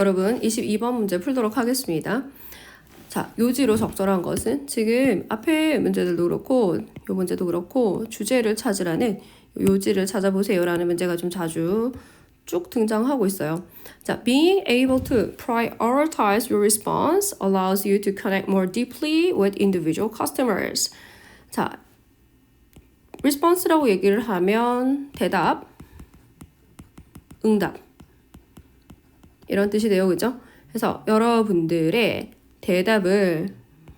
여러분 22번 문제 풀도록 하겠습니다. 자, 요지로 적절한 것은 지금 앞에 문제들도 그렇고 요 문제도 그렇고 주제를 찾으라는 요지를 찾아보세요 라는 문제가 좀 자주 쭉 등장하고 있어요. 자, being able to prioritize your response allows you to connect more deeply with individual customers. 자, response라고 얘기를 하면 대답, 응답 이런 뜻이 돼요, 그죠? 그래서 여러분들의 대답을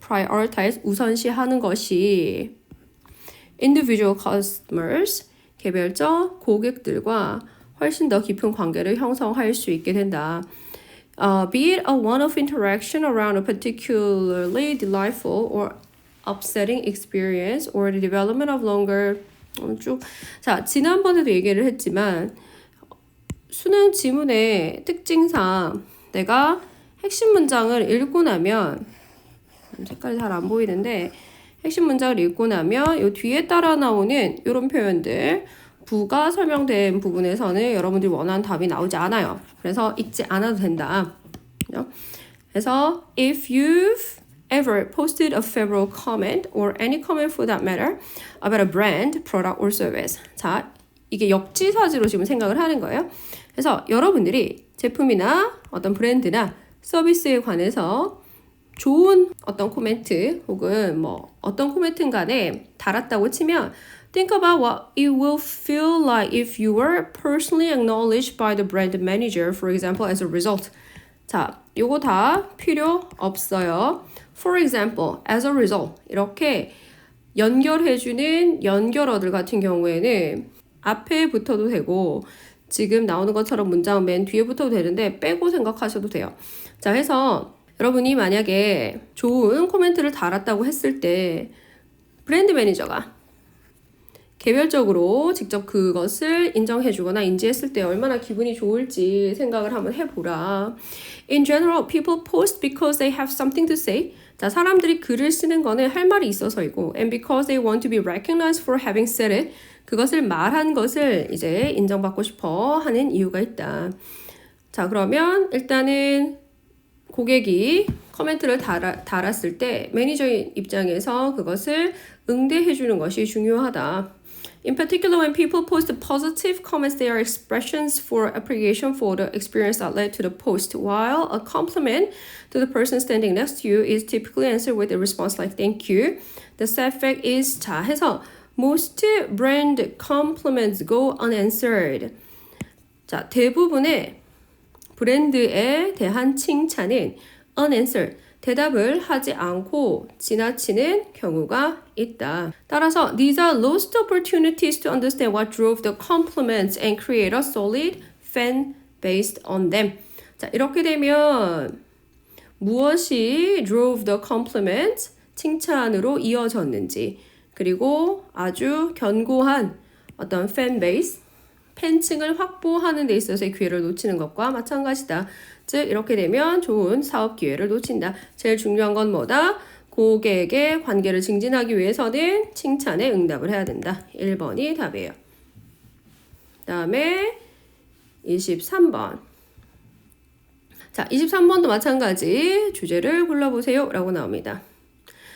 prioritize 우선시하는 것이 individual customers 개별적 고객들과 훨씬 더 깊은 관계를 형성할 수 있게 된다. Be it a one-off interaction around a particularly delightful or upsetting experience or the development of longer 쭉. 자, 지난번에도 얘기를 했지만 수능 지문의 특징상 내가 핵심 문장을 읽고 나면 색깔이 잘 안 보이는데 핵심 문장을 읽고 나면 이 뒤에 따라 나오는 이런 표현들 부가 설명된 부분에서는 여러분들이 원하는 답이 나오지 않아요. 그래서 읽지 않아도 된다. 그래서 if you've ever posted a favorable comment or any comment for that matter about a brand, product or service. 자, 이게 역지사지로 지금 생각을 하는 거예요. 그래서 여러분들이 제품이나 어떤 브랜드나 서비스에 관해서 좋은 어떤 코멘트 혹은 뭐 어떤 코멘트 간에 달았다고 치면 think about what it will feel like if you were personally acknowledged by the brand manager, for example, as a result. 자, 요거 다 필요 없어요. For example, as a result. 이렇게 연결해주는 연결어들 같은 경우에는 앞에 붙어도 되고 지금 나오는 것처럼 문장 맨 뒤에 붙어도 되는데 빼고 생각하셔도 돼요. 자, 해서 여러분이 만약에 좋은 코멘트를 달았다고 했을 때 브랜드 매니저가 개별적으로 직접 그것을 인정해주거나 인지했을 때 얼마나 기분이 좋을지 생각을 한번 해보라. In general, people post because they have something to say. 자, 사람들이 글을 쓰는 거는 할 말이 있어서이고 and because they want to be recognized for having said it. 그것을 말한 것을 이제 인정받고 싶어 하는 이유가 있다. 자, 그러면 일단은 고객이 코멘트를 달았을 때 매니저 입장에서 그것을 응대해주는 것이 중요하다. In particular, when people post positive comments, they are expressions for appreciation for the experience that led to the post, while a compliment to the person standing next to you is typically answered with a response like thank you. The sad fact is, 자, 해서 most brand compliments go unanswered. 자, 대부분의 브랜드에 대한 칭찬은 unanswered, 대답을 하지 않고 지나치는 경우가 있다. 따라서 these are lost opportunities to understand what drove the compliments and create a solid fan based on them. 자, 이렇게 되면 무엇이 drove the compliments, 칭찬으로 이어졌는지 그리고 아주 견고한 어떤 fan base, 팬층을 확보하는 데 있어서의 기회를 놓치는 것과 마찬가지다. 즉 이렇게 되면 좋은 사업 기회를 놓친다. 제일 중요한 건 뭐다? 고객의 관계를 증진하기 위해서는 칭찬에 응답을 해야 된다. 1번이 답이에요. 그 다음에 23번. 자, 23번도 마찬가지 주제를 골라보세요 라고 나옵니다.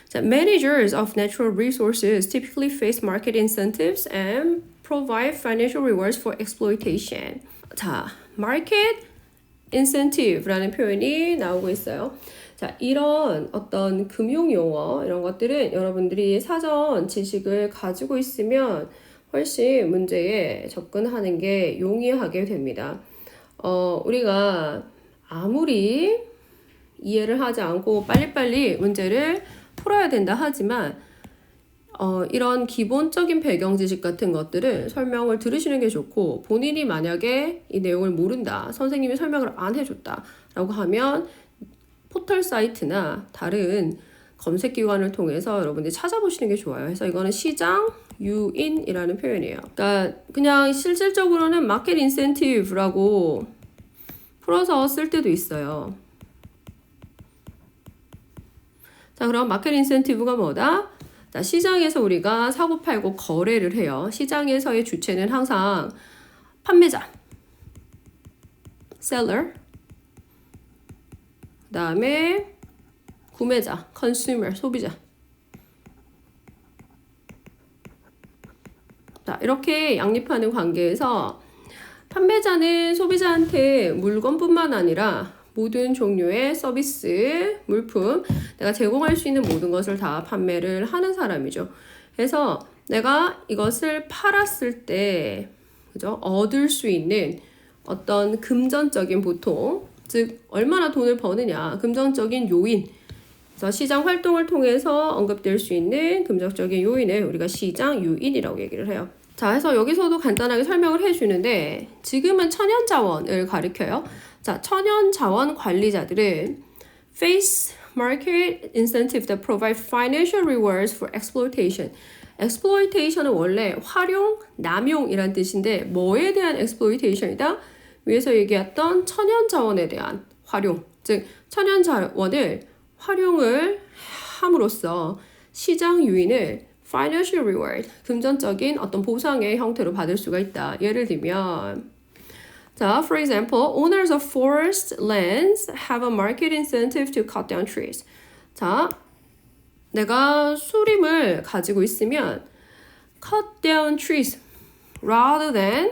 자, managers of natural resources typically face market incentives and provide financial rewards for exploitation. 자, market incentive라는 표현이 나오고 있어요. 자, 이런 어떤 금융 용어 이런 것들은 여러분들이 사전 지식을 가지고 있으면 훨씬 문제에 접근하는 게 용이하게 됩니다. 우리가 아무리 이해를 하지 않고 빨리빨리 문제를 풀어야 된다 하지만 이런 기본적인 배경 지식 같은 것들은 설명을 들으시는 게 좋고 본인이 만약에 이 내용을 모른다, 선생님이 설명을 안 해줬다 라고 하면 포털 사이트나 다른 검색기관을 통해서 여러분들이 찾아보시는 게 좋아요. 그래서 이거는 시장 유인이라는 표현이에요. 그러니까 그냥 실질적으로는 마켓 인센티브라고 풀어서 쓸 때도 있어요. 자, 그럼 마켓 인센티브가 뭐다? 자, 시장에서 우리가 사고 팔고 거래를 해요. 시장에서의 주체는 항상 판매자, seller, 그 다음에 구매자, consumer, 소비자. 자, 이렇게 양립하는 관계에서 판매자는 소비자한테 물건뿐만 아니라 모든 종류의 서비스, 물품, 내가 제공할 수 있는 모든 것을 다 판매를 하는 사람이죠. 그래서 내가 이것을 팔았을 때, 그죠? 얻을 수 있는 어떤 금전적인 보통, 즉 얼마나 돈을 버느냐, 금전적인 요인. 그래서 시장 활동을 통해서 언급될 수 있는 금전적인 요인을 우리가 시장 요인이라고 얘기를 해요. 자, 그래서 여기서도 간단하게 설명을 해주는데 지금은 천연자원을 가리켜요. 자, 천연자원 관리자들은 face market incentive that provide financial rewards for exploitation. exploitation은 원래 활용, 남용이란 뜻인데 뭐에 대한 exploitation이다? 위에서 얘기했던 천연자원에 대한 활용, 즉 천연자원을 활용을 함으로써 시장 유인을 financial reward, 금전적인 어떤 보상의 형태로 받을 수가 있다. 예를 들면 자, for example, owners of forest lands have a market incentive to cut down trees. 자, 내가 수림을 가지고 있으면 cut down trees rather than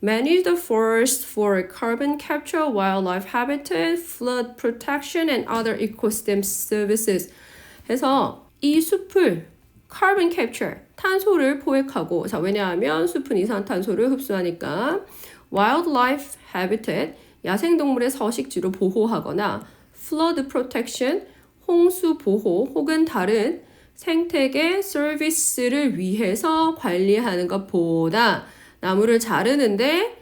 manage the forest for carbon capture, wildlife habitat, flood protection, and other ecosystem services. 해서 이 숲을 carbon capture, 탄소를 포획하고, 자, 왜냐하면 숲은 이산탄소를 흡수하니까 wildlife habitat, 야생동물의 서식지로 보호하거나 flood protection, 홍수 보호 혹은 다른 생태계 서비스를 위해서 관리하는 것보다 나무를 자르는데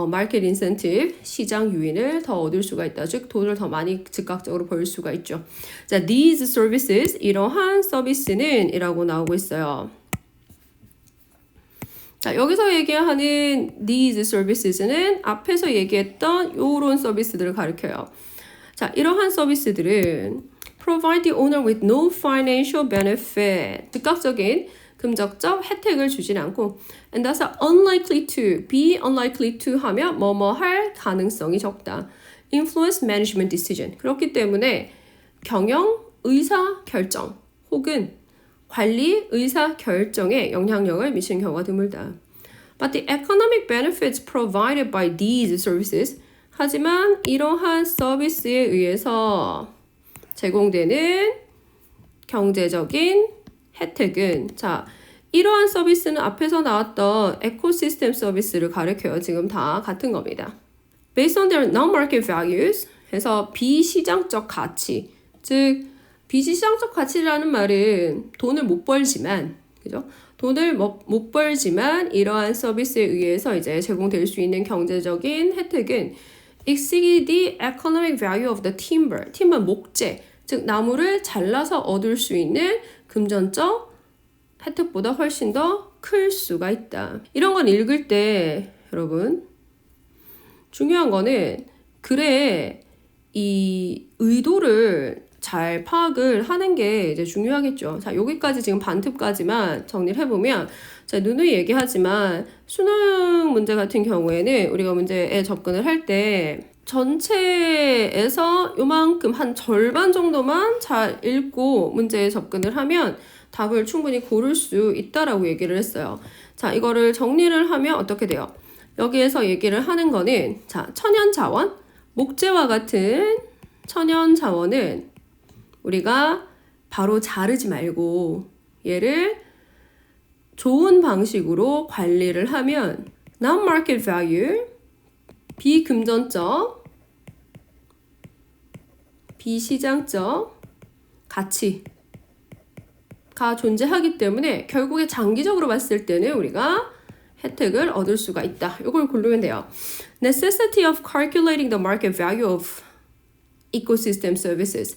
마켓 인센티브, 시장 유인을 더 얻을 수가 있다. 즉 돈을 더 많이 즉각적으로 벌 수가 있죠. 자, these services, 이러한 서비스는 이라고 나오고 있어요. 자, 여기서 얘기하는 these services는 앞에서 얘기했던 요런 서비스들을 가리켜요. 자, 이러한 서비스들은 provide the owner with no financial benefit. 즉각적인 금전적 혜택을 주진 않고 and thus unlikely to, be unlikely to 하면 뭐뭐 할 가능성이 적다. influence management decision. 그렇기 때문에 경영, 의사 결정 혹은 관리, 의사 결정에 영향력을 미치는 경우가 드물다. But the economic benefits provided by these services. 하지만 이러한 서비스에 의해서 제공되는 경제적인 혜택은, 자, 이러한 서비스는 앞에서 나왔던 에코시스템 서비스를 가리켜요. 지금 다 같은 겁니다. Based on their non-market values, 해서 비시장적 가치, 즉 비시장적 가치라는 말은 돈을 못 벌지만, 그죠? 돈을 못 벌지만 이러한 서비스에 의해서 이제 제공될 수 있는 경제적인 혜택은 exceed the economic value of the timber, timber 목재, 즉 나무를 잘라서 얻을 수 있는 금전적 혜택보다 훨씬 더 클 수가 있다. 이런 건 읽을 때 여러분 중요한 거는 글의 이 의도를 잘 파악을 하는 게 이제 중요하겠죠. 자, 여기까지 지금 반특까지만 정리를 해보면, 자, 누누이 얘기하지만 수능 문제 같은 경우에는 우리가 문제에 접근을 할 때 전체에서 요만큼 한 절반 정도만 잘 읽고 문제에 접근을 하면 답을 충분히 고를 수 있다라고 얘기를 했어요. 자, 이거를 정리를 하면 어떻게 돼요? 여기에서 얘기를 하는 거는, 자, 천연자원, 목재와 같은 천연자원은 우리가 바로 자르지 말고 얘를 좋은 방식으로 관리를 하면 non-market value, 비금전적, 비시장적 가치가 존재하기 때문에 결국에 장기적으로 봤을 때는 우리가 혜택을 얻을 수가 있다. 이걸 고르면 돼요. Necessity of calculating the market value of ecosystem services.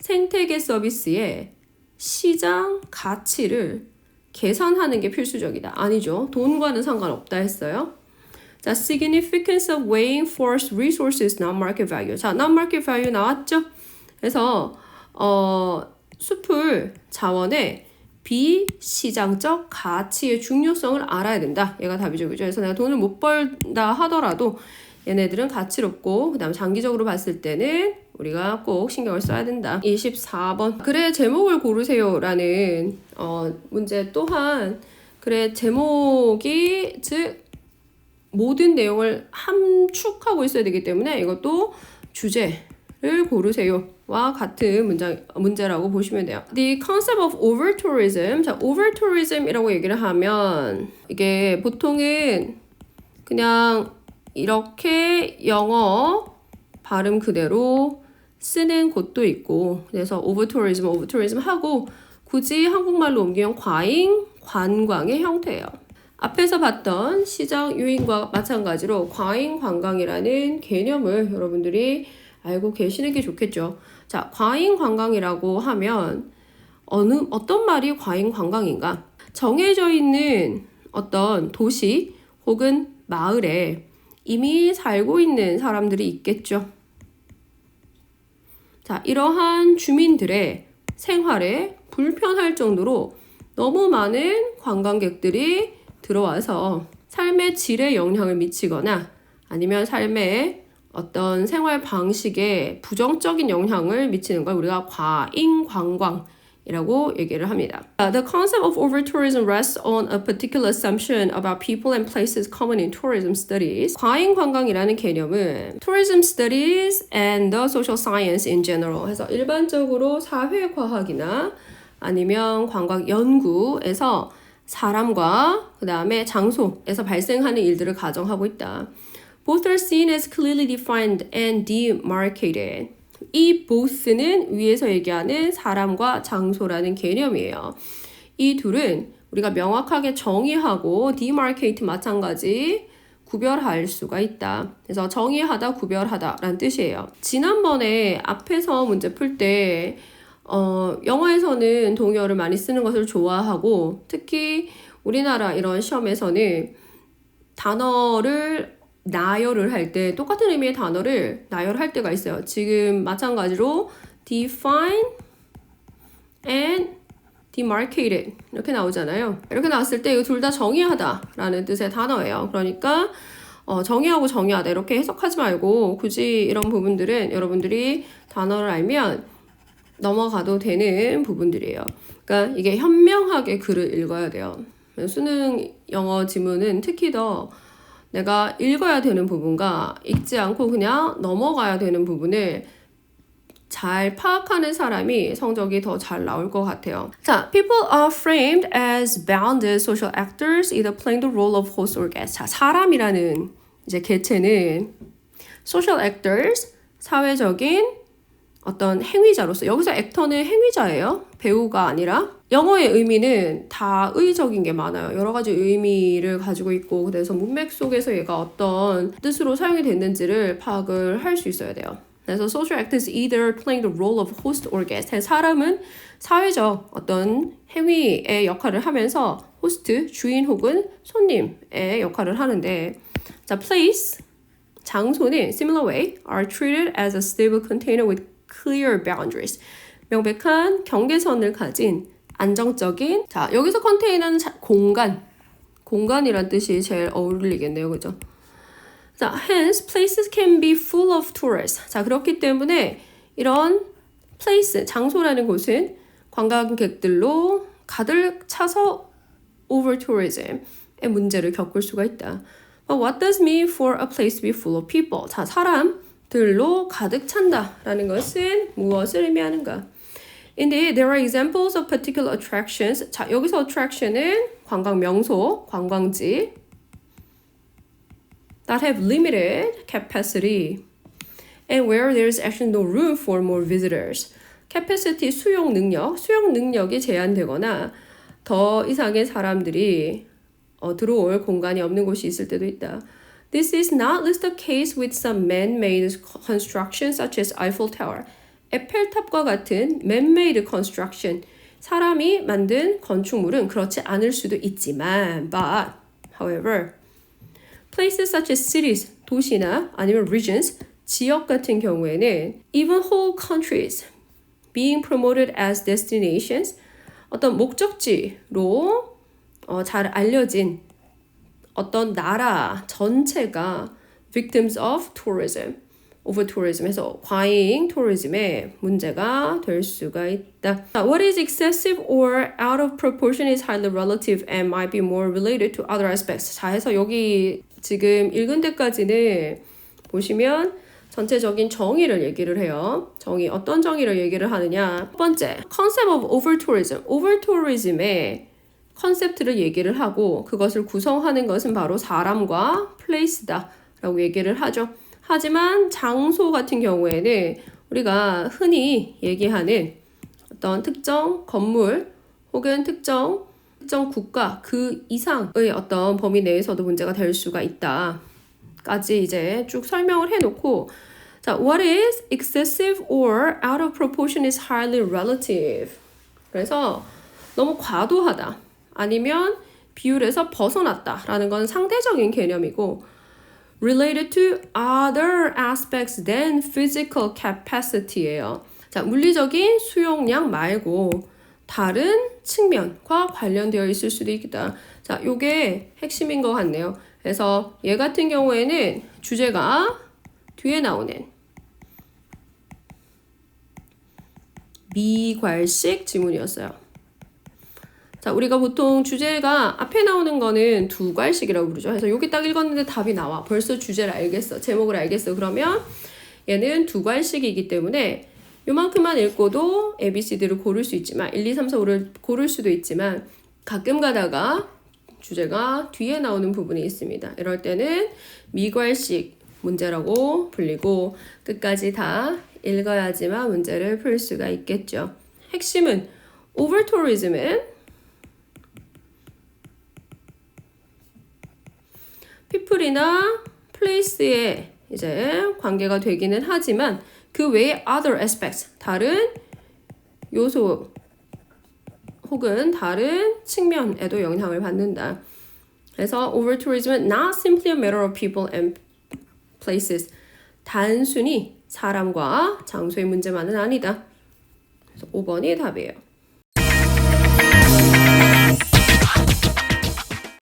생태계 서비스의 시장 가치를 계산하는 게 필수적이다. 아니죠. 돈과는 상관없다 했어요. 자, significance of weighing forest resources non-market value. 자, non-market value 나왔죠? 그래서 숲을 자원의 비시장적 가치의 중요성을 알아야 된다. 얘가 답이죠. 그죠? 그래서 내가 돈을 못 벌다 하더라도 얘네들은 가치롭고, 그 다음 장기적으로 봤을 때는 우리가 꼭 신경을 써야 된다. 24번. 그래 제목을 고르세요 라는 문제 또한 그래 제목이 즉 모든 내용을 함축하고 있어야 되기 때문에 이것도 주제를 고르세요와 같은 문제라고 보시면 돼요. The concept of over tourism. 자, over tourism이라고 얘기를 하면 이게 보통은 그냥 이렇게 영어 발음 그대로 쓰는 곳도 있고 그래서 over tourism 하고 굳이 한국말로 옮기면 과잉 관광의 형태예요. 앞에서 봤던 시장 유인과 마찬가지로 과잉 관광이라는 개념을 여러분들이 알고 계시는 게 좋겠죠. 자, 과잉 관광이라고 하면 어떤 말이 과잉 관광인가? 정해져 있는 어떤 도시 혹은 마을에 이미 살고 있는 사람들이 있겠죠. 자, 이러한 주민들의 생활에 불편할 정도로 너무 많은 관광객들이 들어와서 삶의 질에 영향을 미치거나 아니면 삶의 어떤 생활 방식에 부정적인 영향을 미치는 걸 우리가 과잉 관광이라고 얘기를 합니다. The concept of over-tourism rests on a particular assumption about people and places common in tourism studies. 과잉 관광이라는 개념은 tourism studies and the social science in general 해서 일반적으로 사회과학이나 아니면 관광 연구에서 사람과 그 다음에 장소에서 발생하는 일들을 가정하고 있다. Both are seen as clearly defined and demarcated. 이 both는 위에서 얘기하는 사람과 장소라는 개념이에요. 이 둘은 우리가 명확하게 정의하고 demarcate 마찬가지 구별할 수가 있다. 그래서 정의하다, 구별하다 라는 뜻이에요. 지난번에 앞에서 문제 풀 때 영어에서는 동의어를 많이 쓰는 것을 좋아하고 특히 우리나라 이런 시험에서는 단어를 나열을 할 때 똑같은 의미의 단어를 나열할 때가 있어요. 지금 마찬가지로 define and demarcated 이렇게 나오잖아요. 이렇게 나왔을 때 이거 둘 다 정의하다 라는 뜻의 단어예요. 그러니까 정의하고 정의하다 이렇게 해석하지 말고 굳이 이런 부분들은 여러분들이 단어를 알면 넘어가도 되는 부분들이에요. 그러니까 이게 현명하게 글을 읽어야 돼요. 수능 영어 지문은 특히 더 내가 읽어야 되는 부분과 읽지 않고 그냥 넘어가야 되는 부분을 잘 파악하는 사람이 성적이 더 잘 나올 것 같아요. 자, people are framed as bounded social actors either playing the role of host or guest. 자, 사람이라는 이제 개체는 social actors, 사회적인 어떤 행위자로서 여기서 액터는 행위자예요. 배우가 아니라 영어의 의미는 다 의적인 게 많아요. 여러 가지 의미를 가지고 있고 그래서 문맥 속에서 얘가 어떤 뜻으로 사용이 됐는지를 파악을 할 수 있어야 돼요. 그래서 social actors either playing the role of host or guest. 사람은 사회적 어떤 행위의 역할을 하면서 호스트, 주인 혹은 손님의 역할을 하는데 자, place, 장소는 similar way are treated as a stable container with clear boundaries. 명백한 경계선을 가진 안정적인 자 여기서 컨테이너는 공간이란 뜻이 제일 어울리겠네요. 그죠? 자, hence places can be full of tourists. 자, 그렇기 때문에 이런 place, 장소라는 곳은 관광객들로 가득 차서 over tourism의 문제를 겪을 수가 있다. But what does mean for a place to be full of people? 자, 사람들로 가득 찬다라는 것은 무엇을 의미하는가? Indeed, there are examples of particular attractions. 자, 여기서 attraction은 관광 명소, 관광지 that have limited capacity and where there is actually no room for more visitors. capacity, 수용 능력이 제한되거나 더 이상의 사람들이 들어올 공간이 없는 곳이 있을 때도 있다. This is not least the case with some man-made constructions such as Eiffel Tower. 에펠탑과 같은 man-made construction, 사람이 만든 건축물은 그렇지 않을 수도 있지만 but, however, places such as cities, 도시나 아니면 regions, 지역 같은 경우에는 even whole countries being promoted as destinations, 어떤 목적지로 잘 알려진 어떤 나라 전체가 victims of tourism, over tourism에서 과잉 tourism의 문제가 될 수가 있다. What is excessive or out of proportion is highly relative and might be more related to other aspects. 자, 해서 여기 지금 읽은 데까지는 보시면 전체적인 정의를 얘기를 해요. 정의, 어떤 정의를 얘기를 하느냐. 첫 번째, concept of over tourism. over tourism의 컨셉트를 얘기를 하고 그것을 구성하는 것은 바로 사람과 place다 라고 얘기를 하죠. 하지만 장소 같은 경우에는 우리가 흔히 얘기하는 어떤 특정 건물 혹은 특정 국가 그 이상의 어떤 범위 내에서도 문제가 될 수가 있다 까지 이제 쭉 설명을 해놓고 자, what is excessive or out of proportion is highly relative. 그래서 너무 과도하다 아니면 비율에서 벗어났다 라는 건 상대적인 개념이고 related to other aspects than physical capacity예요. 자, 물리적인 수용량 말고 다른 측면과 관련되어 있을 수도 있다. 자, 요게 핵심인 것 같네요. 그래서 얘 같은 경우에는 주제가 뒤에 나오는 미괄식 지문이었어요. 자, 우리가 보통 주제가 앞에 나오는 거는 두 괄식이라고 부르죠. 그래서 여기 딱 읽었는데 답이 나와. 벌써 주제를 알겠어. 제목을 알겠어. 그러면 얘는 두 괄식이기 때문에 요만큼만 읽고도 ABCD를 고를 수 있지만 1, 2, 3, 4, 5를 고를 수도 있지만 가끔 가다가 주제가 뒤에 나오는 부분이 있습니다. 이럴 때는 미괄식 문제라고 불리고 끝까지 다 읽어야지만 문제를 풀 수가 있겠죠. 핵심은 over tourism은 people이나 place에 이제 관계가 되기는 하지만 그 외에 other aspects, 다른 요소 혹은 다른 측면에도 영향을 받는다. 그래서 over tourism은 not simply a matter of people and places. 단순히 사람과 장소의 문제만은 아니다. 그래서 5번이 답이에요.